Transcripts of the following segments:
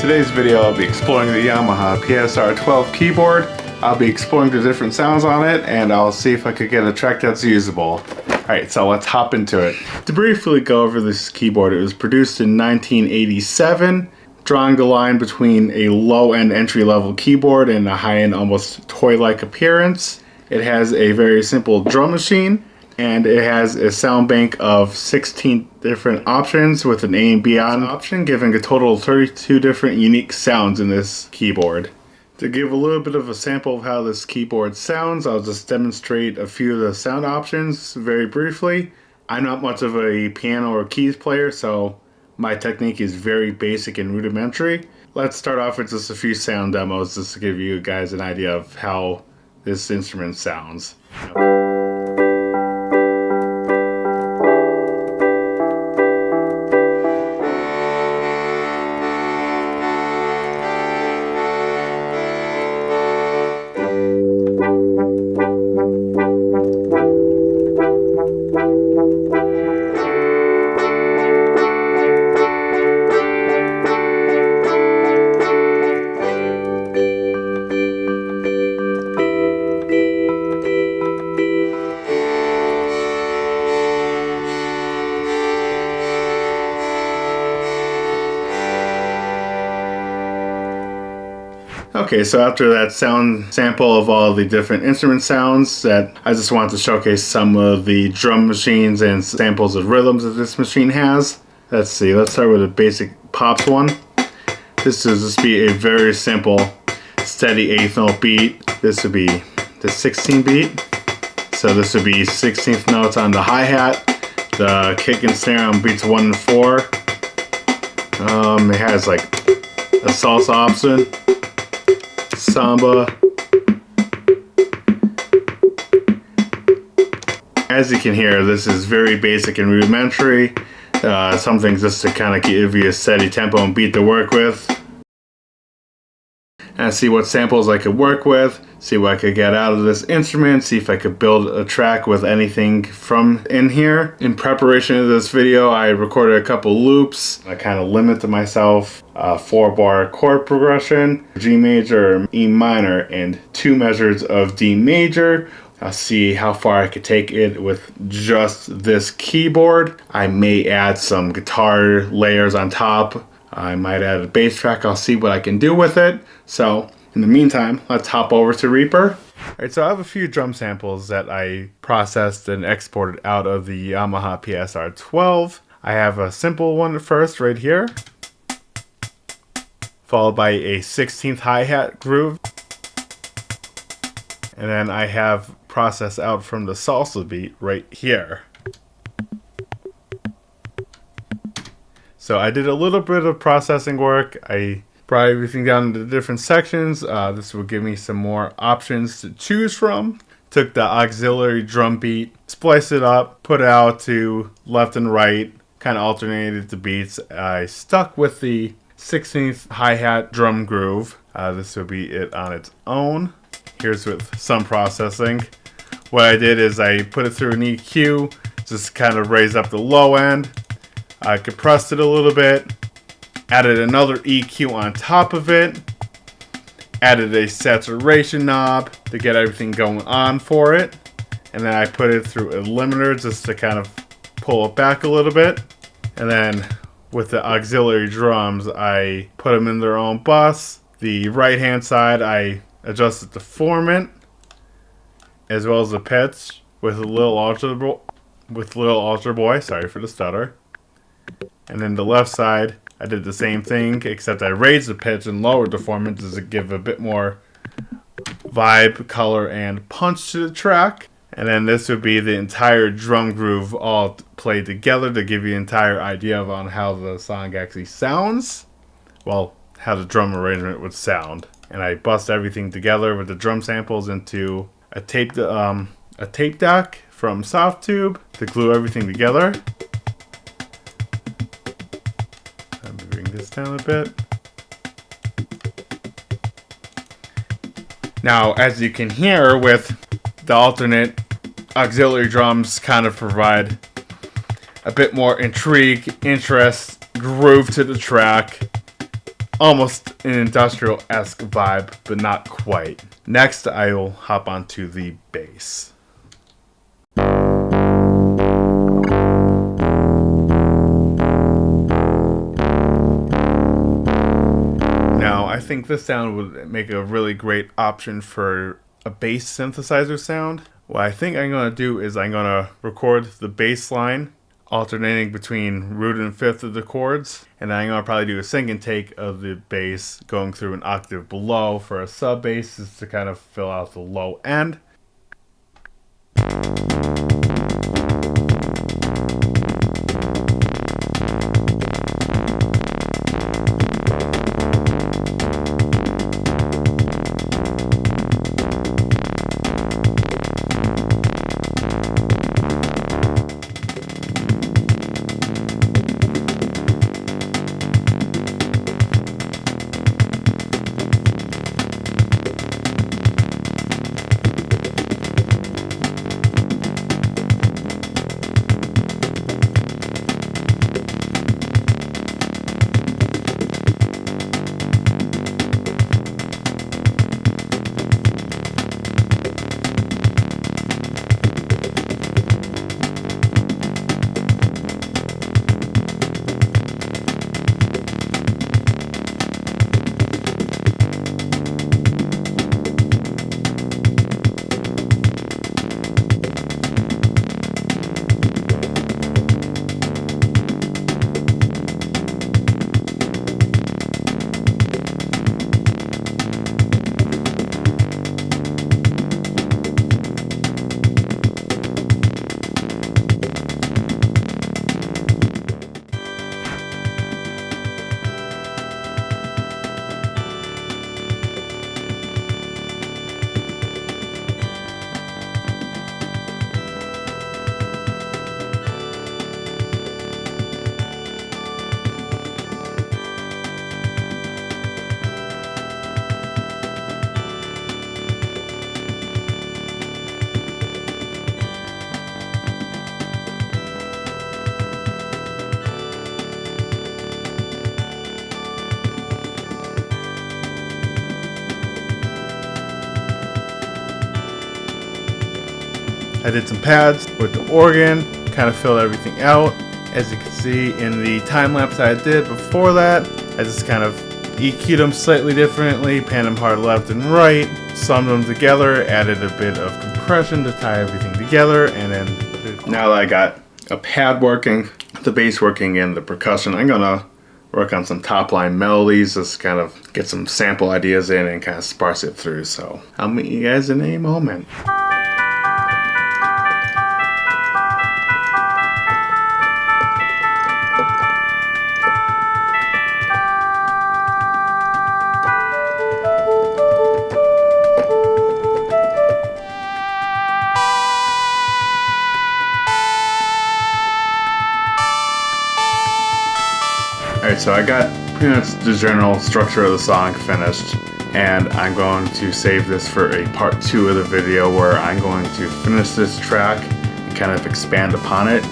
today's video I'll be exploring the Yamaha PSR-12 keyboard. I'll be exploring the different sounds on it, and I'll see if I could get a track that's usable. Alright, so let's hop into it. To briefly go over this keyboard, it was produced in 1987, drawing the line between a low-end entry-level keyboard and a high-end almost toy-like appearance. It has a very simple drum machine, and it has a sound bank of 16 different options with an A and B on option, giving a total of 32 different unique sounds in this keyboard. To give a little bit of a sample of how this keyboard sounds, I'll just demonstrate a few of the sound options very briefly. I'm not much of a piano or keys player, so my technique is very basic and rudimentary. Let's start off with just a few sound demos just to give you guys an idea of how this instrument sounds. Okay, so after that sound sample of all the different instrument sounds, that I just wanted to showcase some of the drum machines and samples of rhythms that this machine has. Let's see, let's start with a basic pops one. This will just be a very simple, steady eighth note beat. This would be the 16 beat. So this would be 16th notes on the hi-hat. The kick and snare on beats 1 and 4. It has like a salsa option. Samba. As you can hear, this is very basic and rudimentary. Something just to kind of give you a steady tempo and beat to work with. And see what samples I could work with, see what I could get out of this instrument, see if I could build a track with anything from in here. In preparation of this video, I recorded a couple loops. I kind of limited myself, 4-bar chord progression, G major, E minor, and 2 measures of D major. I'll see how far I could take it with just this keyboard. I may add some guitar layers on top. I might add a bass track. I'll see what I can do with it. So in the meantime, let's hop over to Reaper. Alright, so I have a few drum samples that I processed and exported out of the Yamaha PSR-12. I have a simple one first right here, followed by a 16th hi-hat groove. And then I have processed out from the salsa beat right here. So I did a little bit of processing work. I brought everything down into different sections. This will give me some more options to choose from. Took the auxiliary drum beat, spliced it up, put it out to left and right, kind of alternated the beats. I stuck with the 16th hi-hat drum groove. This will be it on its own. Here's with some processing. What I did is I put it through an EQ, just kind of raise up the low end. I compressed it a little bit, added another EQ on top of it, added a saturation knob to get everything going on for it, and then I put it through a limiter just to kind of pull it back a little bit. And then with the auxiliary drums, I put them in their own bus. The right hand side, I adjusted the formant as well as the pitch with a little altar boy. Sorry for the stutter. And then the left side, I did the same thing, except I raised the pitch and lowered the formant to give a bit more vibe, color, and punch to the track. And then this would be the entire drum groove all played together to give you an entire idea on how the song actually sounds. Well, how the drum arrangement would sound. And I bust everything together with the drum samples into a tape deck from Softtube to glue everything together. This down a bit. Now, as you can hear, with the alternate auxiliary drums kind of provide a bit more intrigue, interest, groove to the track. almost an industrial-esque vibe, but not quite. Next, I will hop onto the bass. Now, I think this sound would make a really great option for a bass synthesizer sound. What I think I'm going to do is I'm going to record the bass line alternating between root and fifth of the chords, and then I'm going to probably do a second take of the bass going through an octave below for a sub bass just to kind of fill out the low end. I did some pads with the organ, kind of filled everything out. As you can see in the time lapse I did before that, I just kind of EQ'd them slightly differently, panned them hard left and right, summed them together, added a bit of compression to tie everything together, and then now that I got a pad working, the bass working, and the percussion, I'm gonna work on some top line melodies, just kind of get some sample ideas in and kind of sparse it through. So I'll meet you guys in a moment. Alright, so I got pretty much the general structure of the song finished, and I'm going to save this for a part 2 of the video where I'm going to finish this track and kind of expand upon it.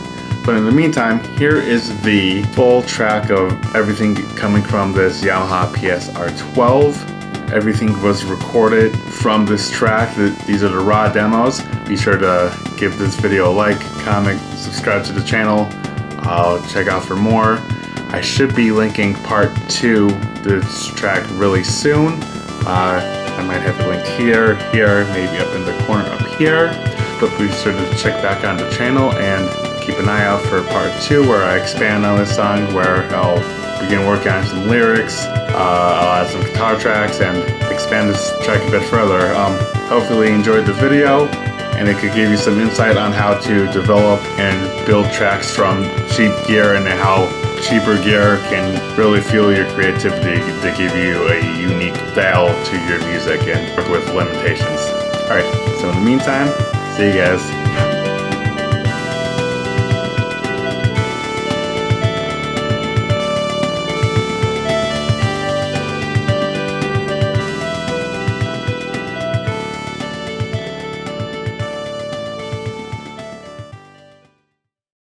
But in the meantime, here is the full track of everything coming from this Yamaha PSR-12. Everything was recorded from this track. These are the raw demos. Be sure to give this video a like, comment, subscribe to the channel. I'll check out for more. I should be linking part 2 this track really soon. I might have it linked here, maybe up in the corner up here. But be sure to check back on the channel and keep an eye out for part 2 where I expand on this song, where I'll begin working on some lyrics, I'll add some guitar tracks and expand this track a bit further. Hopefully you enjoyed the video and it could give you some insight on how to develop and build tracks from cheap gear and how cheaper gear can really fuel your creativity to give you a unique style to your music and work with limitations. Alright, so in the meantime, see you guys.